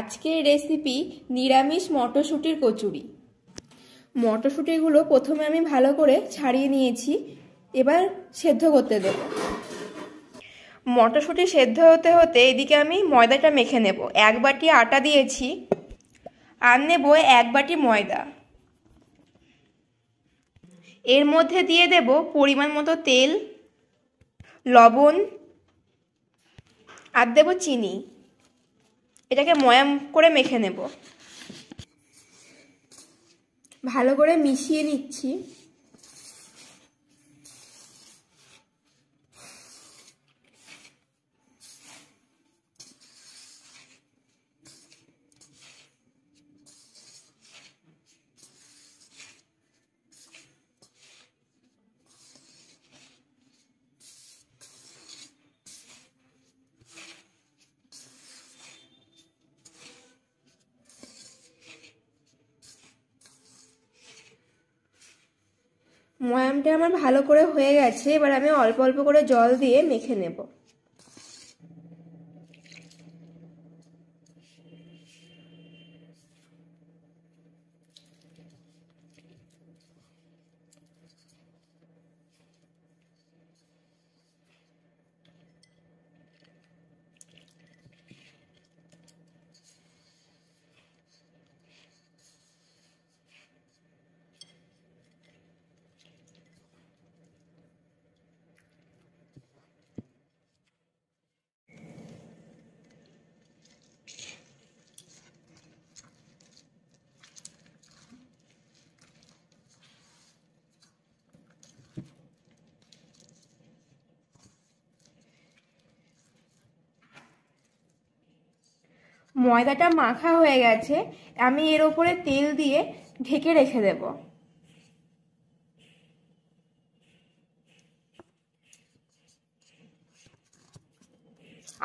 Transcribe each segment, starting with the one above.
আজকের রেসিপি নিরামিষ মটরশুঁটির কচুরি। মটরশুঁটিগুলো প্রথমে আমি ভালো করে ছাড়িয়ে নিয়েছি, এবার সেদ্ধ করতে দেব। মটরশুঁটি সেদ্ধ হতে হতে এদিকে আমি ময়দাটা মেখে নেব। 1 বাটি আটা দিয়েছি আর নেব 1 বাটি ময়দা। এর মধ্যে দিয়ে দেব পরিমাণ মতো তেল, লবণ আর দেব চিনি। এটাকে ময়াম করে মেখে নেব। ভালো করে মিশিয়ে নিচ্ছি। ময়ামটা আমার ভালো করে হয়ে গেছে, এবার আমি অল্প অল্প করে জল দিয়ে মেখে নেব। ময়দাটা মাখা হয়ে গেছে, আমি এর উপরে তেল দিয়ে ঢেকে রেখে দেব।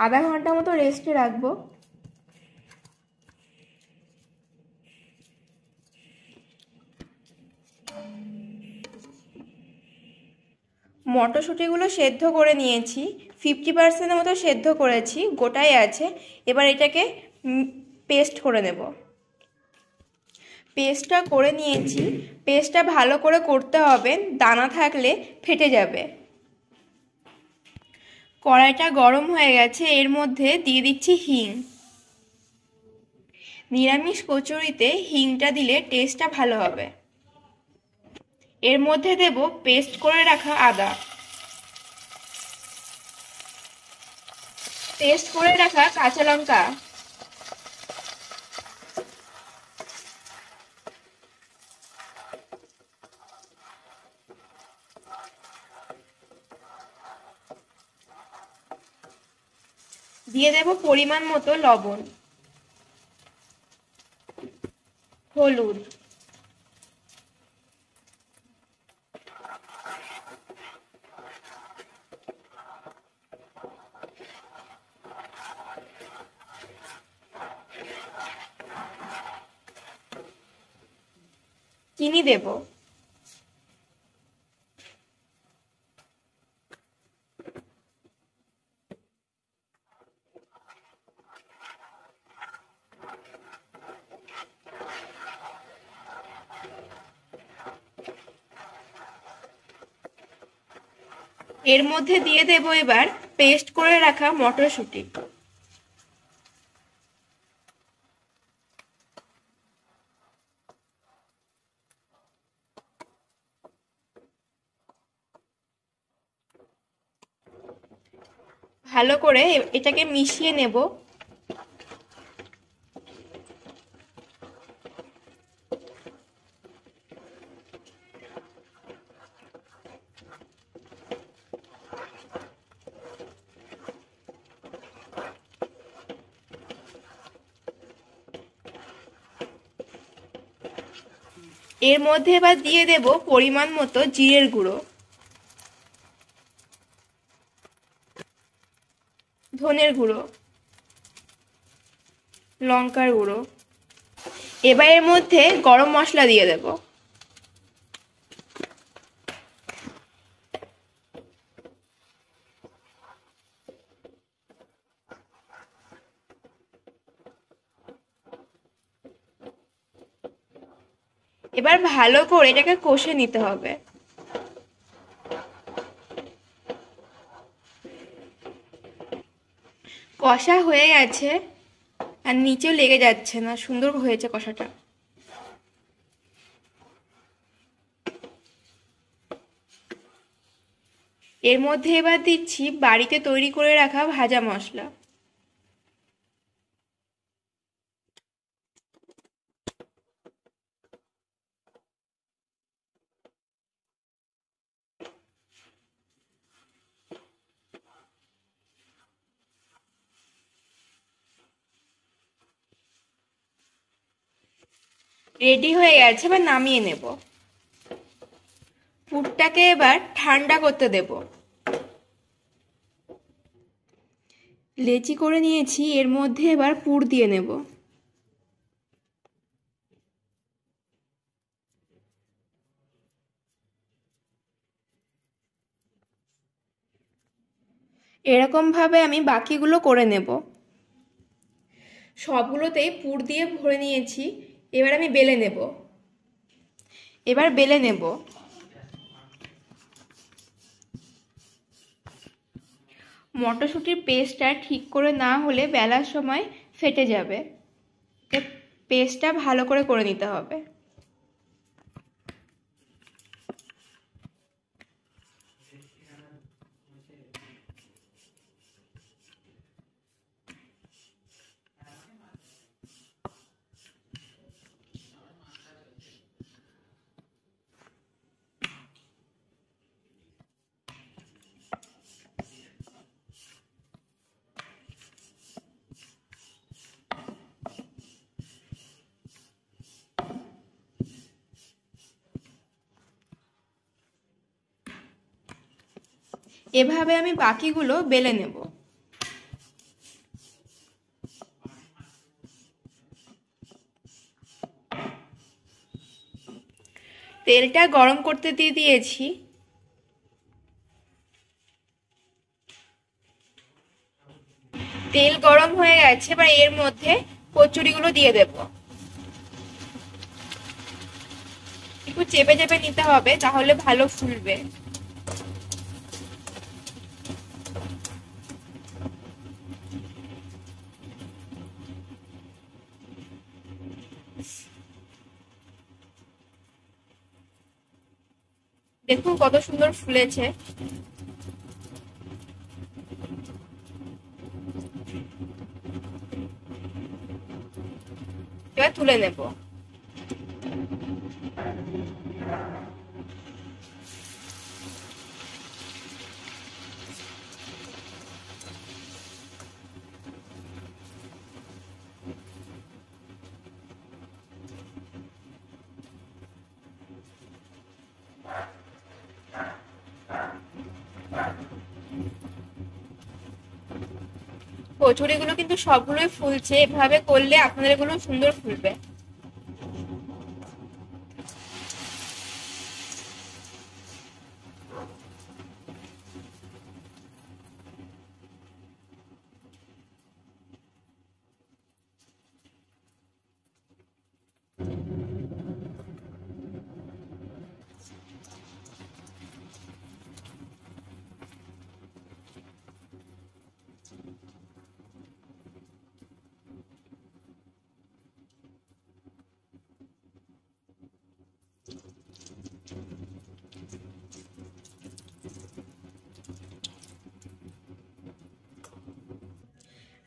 আধা ঘন্টা মতো রেস্টে রাখবো। মটরশুঁটিগুলো সেদ্ধ করে নিয়েছি, 50% মতো সেদ্ধ করেছি, গোটাই আছে। এবার এটাকে পেস্ট করে নেব। পেস্টটা করে নিয়েছি। পেস্টটা ভালো করে করতে হবে, দানা থাকলে ফেটে যাবে। কড়াইটা গরম হয়ে গেছে, এর মধ্যে দিয়ে দিচ্ছি হিং। নিরামিষ কচুরিতে হিংটা দিলে টেস্টটা ভালো হবে। এর মধ্যে দেব পেস্ট করে রাখা আদা, পেস্ট করে রাখা কাঁচা লঙ্কা, দিয়ে দেব পরিমাণ মতো লবণ, হলুদ, চিনি দেব। এর মধ্যে দিয়ে দেব এবার পেস্ট করে রাখা মটরশুঁটি। ভালো করে এটাকে মিশিয়ে নেব। এর মধ্যে এবার দিয়ে দেব পরিমাণ মতো জিরের গুঁড়ো, ধনের গুঁড়ো, লঙ্কার গুঁড়ো। এবার এর মধ্যে গরম মশলা দিয়ে দেব। এবার ভালো করে এটাকে কষে নিতে হবে। কষা হয়ে গেছে আর নিচেও লেগে যাচ্ছে না, সুন্দর হয়েছে কষাটা। এর মধ্যে এবার দিচ্ছি বাড়িতে তৈরি করে রাখা ভাজা মশলা। রেডি হয়ে গেছে, এবার নামিয়ে নেব। পুরটাকে এবার ঠান্ডা করতে দেব। লেচি করে নিয়েছি, এর মধ্যে এবার পুর দিয়ে নেব। এরকম ভাবে আমি বাকিগুলো করে নেব। সবগুলোতেই পুর দিয়ে ভরে নিয়েছি, এবার আমি বেলে নেব। মটরশুঁটির পেস্টটা ঠিক করে না হলে বেলার সময় ফেটে যাবে। পেস্টটা ভালো করে নিতে হবে। এভাবে আমি বাকিগুলো বেলে নেব। তেলটা গরম করতে দিয়ে দিয়েছি। তেল গরম হয়ে গেছে, এবার এর মধ্যে কচুরিগুলো দিয়ে দেব। একটু চেপে চেপে নিতে হবে, তাহলে ভালো ফুলবে। দেখুন কত সুন্দর ফুলেছে। এবার তুলে নেব। কচুরিগুলো কিন্তু সবগুলোই ফুলছে, এভাবে করলে আপনাদের এগুলো সুন্দর ফুলবে।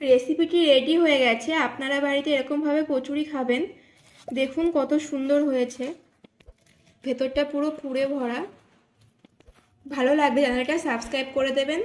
রেসিপিটি রেডি হয়ে গেছে। আপনারা বাড়িতে এরকমভাবে কচুরি খাবেন। দেখুন কত সুন্দর হয়েছে, ভেতরটা পুরো পুরে ভরা। ভালো লাগবে চ্যানেলটা সাবস্ক্রাইব করে দেবেন।